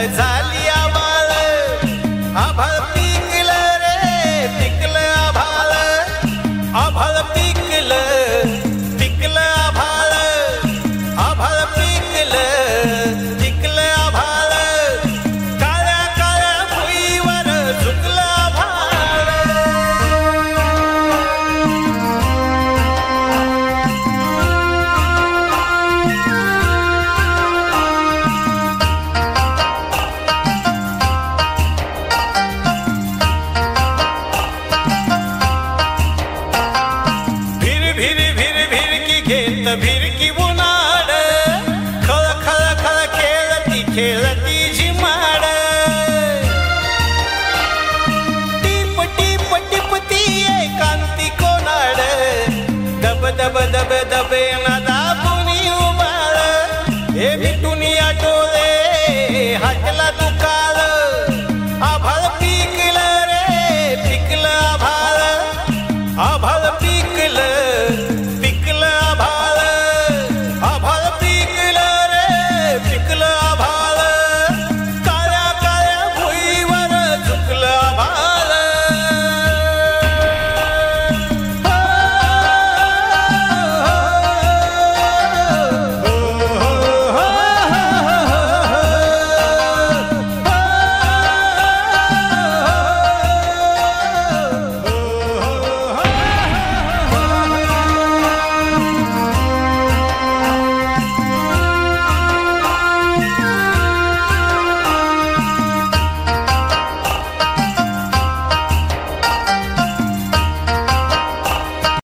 झाली आभाळ आभाळ पिकलं रे पिकलं आभाळ आभाळ पिकलं पिकलं आभाळ आभाळ पिकलं पिकलं आभाळ काळ्या काळ्या भुईवर झुकलं आभाळ भिरकी उन्हाळ खळ खळ खळ खेळती खेळती झिमाड टिप टिप टिपती एकांती कोणाड दब दब